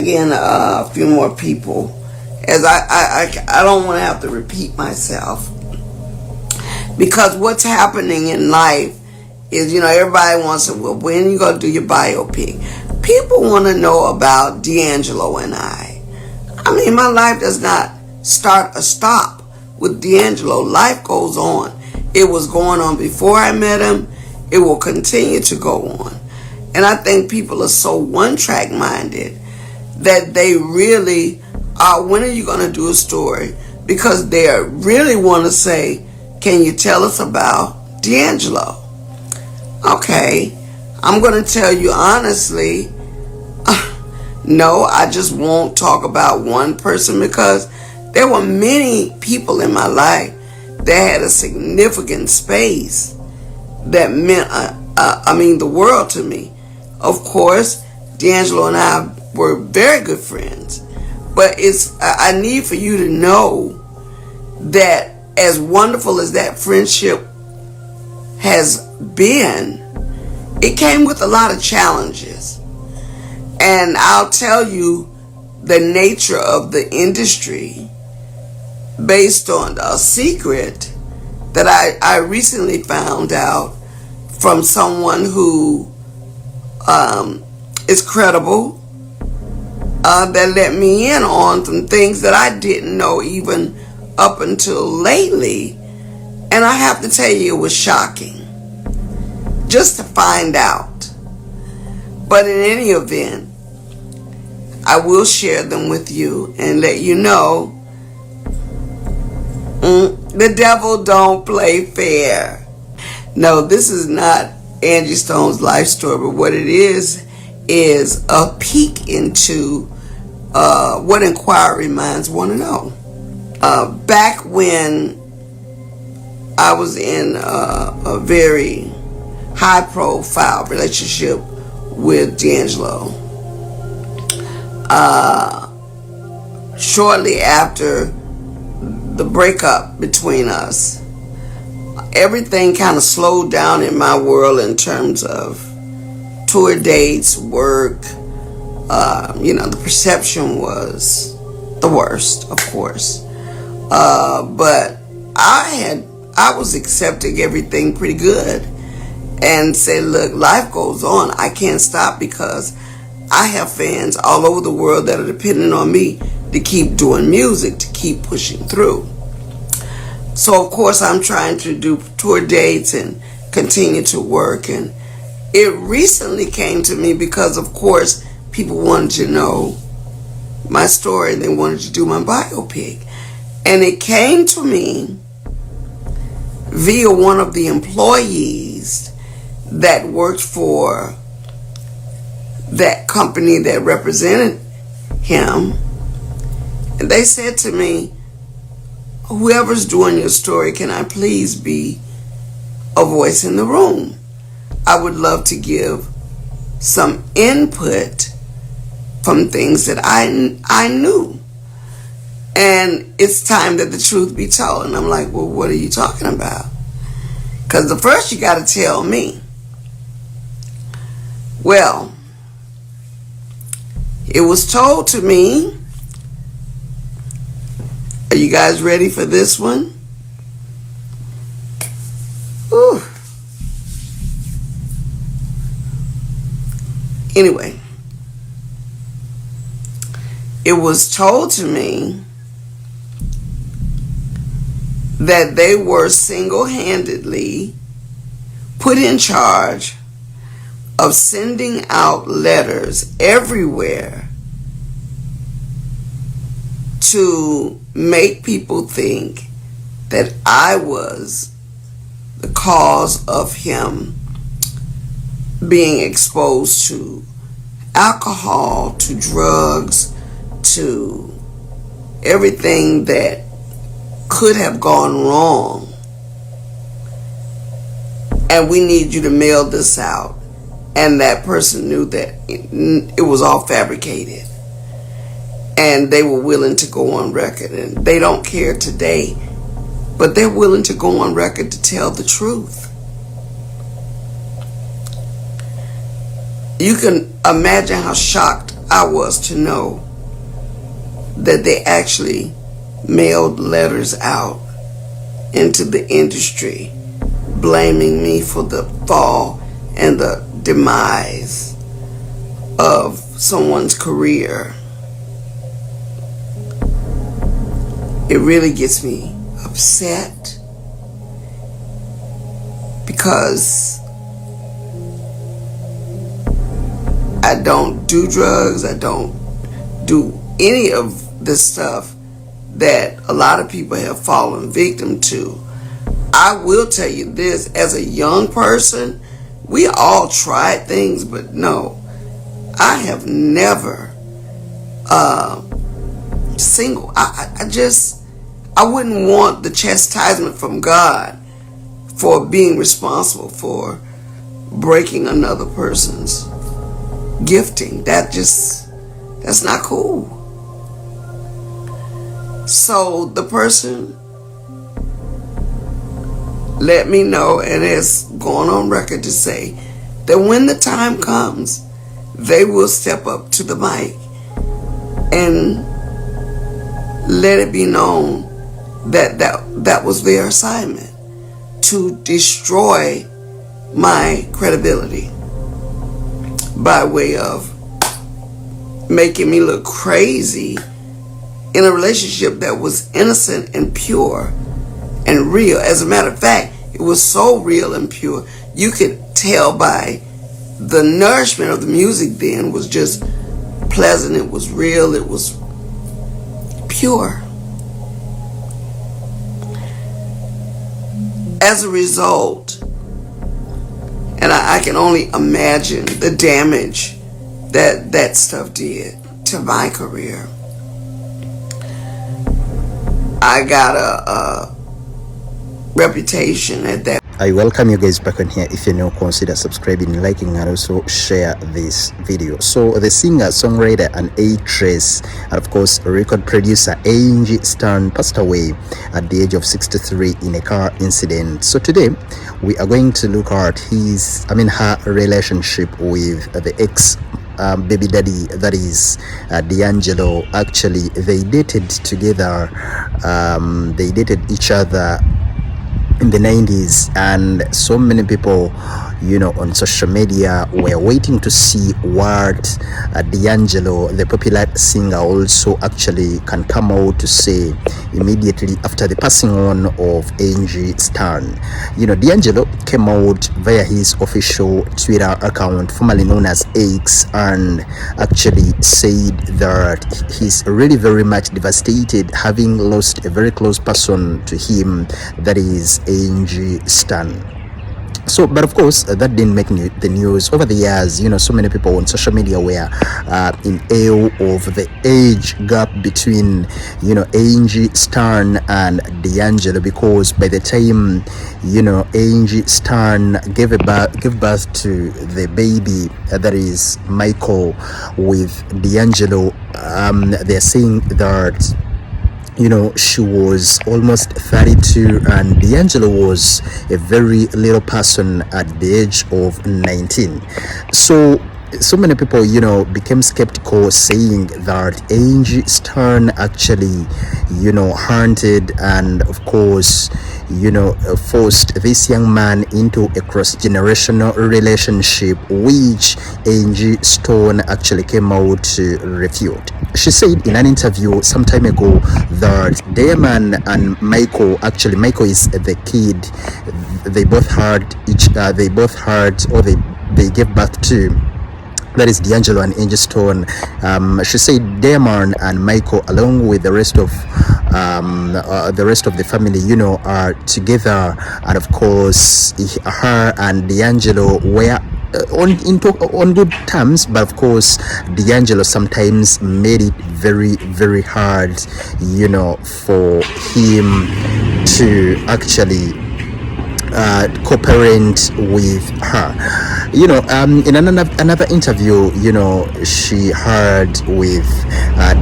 Again, a few more people, as I don't want to have to repeat myself, because what's happening in life is, everybody wants to, well, when are you going to do your biopic? People want to know about D'Angelo and I. mean, my life does not start or stop with D'Angelo. Life goes on. It was going on before I met him. It will continue to go on. And I think people are so one-track minded that they really are, when are you going to do a story? Because they really want to say, can you tell us about D'Angelo? Okay, I'm going to tell you honestly, no, I just won't talk about one person, because there were many people in my life that had a significant space that meant, the world to me. Of course, D'Angelo and I were very good friends, but I need for you to know that as wonderful as that friendship has been, it came with a lot of challenges. And I'll tell you the nature of the industry based on a secret that I recently found out from someone who is credible, that let me in on some things that I didn't know even up until lately. And I have to tell you, it was shocking just to find out. But in any event, I will share them with you and let you know the devil don't play fair. No, this is not Angie Stone's life story, but what it is a peek into what inquiry minds want to know. Back when I was in a very high-profile relationship with D'Angelo, shortly after the breakup between us, everything kind of slowed down in my world in terms of tour dates, work. The perception was the worst, of course. But I was accepting everything pretty good and said, look, life goes on. I can't stop because I have fans all over the world that are depending on me to keep doing music, to keep pushing through. So, of course, I'm trying to do tour dates and continue to work. And it recently came to me because, of course, people wanted to know my story and they wanted to do my biopic. And it came to me via one of the employees that worked for that company that represented him. And they said to me, whoever's doing your story, can I please be a voice in the room? I would love to give some input from things that I knew. And it's time that the truth be told. And I'm like, well, what are you talking about? Because the first you got to tell me. Well, it was told to me. Are you guys ready for this one? Ooh. Anyway, it was told to me that they were single-handedly put in charge of sending out letters everywhere to make people think that I was the cause of him being exposed to alcohol, to drugs, to everything that could have gone wrong. And we need you to mail this out. And that person knew that it was all fabricated. And they were willing to go on record. And they don't care today, but they're willing to go on record to tell the truth. You can imagine how shocked I was to know that they actually mailed letters out into the industry blaming me for the fall and the demise of someone's career. It really gets me upset because I don't do drugs. I don't do any of the stuff that a lot of people have fallen victim to. I will tell you this, as a young person, we all tried things, but no, I have never single. I wouldn't want the chastisement from God for being responsible for breaking another person's gifting. That's not cool. So the person let me know, and it's gone on record to say that when the time comes, they will step up to the mic and let it be known that was their assignment, to destroy my credibility by way of making me look crazy in a relationship that was innocent and pure and real. As a matter of fact, it was so real and pure, you could tell by the nourishment of the music then was just pleasant, it was real, it was pure. As a result, and I can only imagine the damage that stuff did to my career. I got a reputation at that. I welcome you guys back on here. If you're new, consider subscribing, liking, and also share this video. So the singer, songwriter, and actress, and of course record producer Angie Stone passed away at the age of 63 in a car incident. So today we are going to look at her relationship with the ex baby daddy, that is D'Angelo. Actually, they dated together. They dated each other in the 90s, and so many people, on social media were waiting to see what D'Angelo, the popular singer, also actually can come out to say immediately after the passing on of Angie Stone. D'Angelo came out via his official Twitter account, formerly known as X, and actually said that he's really very much devastated, having lost a very close person to him, that is Angie Stone. So, but of course, that didn't make the news. Over the years, so many people on social media were in awe of the age gap between, Angie Stone and D'Angelo, because by the time, Angie Stone gave birth to the baby, that is Michael, with D'Angelo, they're saying that she was almost 32 and D'Angelo was a very little person at the age of 19. So many people, became skeptical, saying that Angie Stone actually, hunted and, of course, forced this young man into a cross-generational relationship, which Angie Stone actually came out to refute. She said in an interview some time ago that Damon and Michael is the kid they both gave birth to, that is D'Angelo and Angie Stone. She said Damon and Michael, along with the rest of the family, are together, and of course her and D'Angelo were on good terms, but of course D'Angelo sometimes made it very, very hard, for him to actually co-parent with her. In another interview, she heard with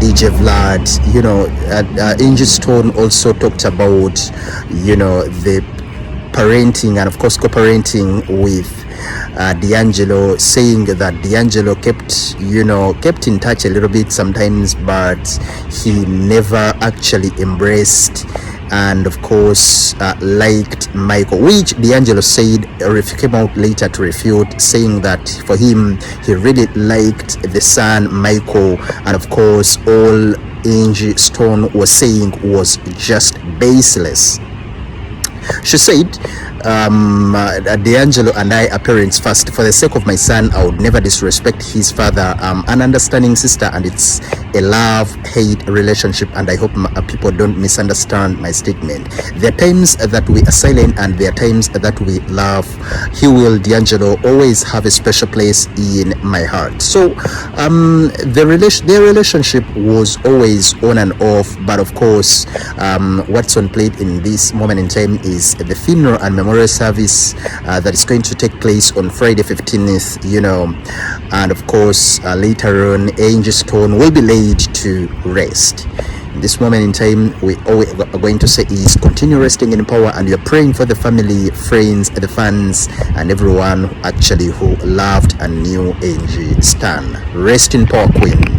DJ Vlad, Angie Stone also talked about, the parenting and of course co-parenting with D'Angelo, saying that D'Angelo kept in touch a little bit sometimes, but he never actually embraced and of course liked Michael, which D'Angelo said came out later to refute, saying that for him he really liked the son Michael, and of course all Angie Stone was saying was just baseless. She said, D'Angelo and I are parents first. For the sake of my son, I would never disrespect his father. An understanding sister, and it's a love-hate relationship, and I hope people don't misunderstand my statement. There are times that we are silent and there are times that we laugh. He will, D'Angelo, always have a special place in my heart. So their relationship was always on and off, but of course what's on plate in this moment in time is the funeral and memorial service that is going to take place on Friday 15th, and of course later on Angie Stone will be laid to rest. In this moment in time, we are going to say is continue resting in power, and we are praying for the family, friends, the fans, and everyone actually who loved and knew Angie Stone. Rest in power, Queen.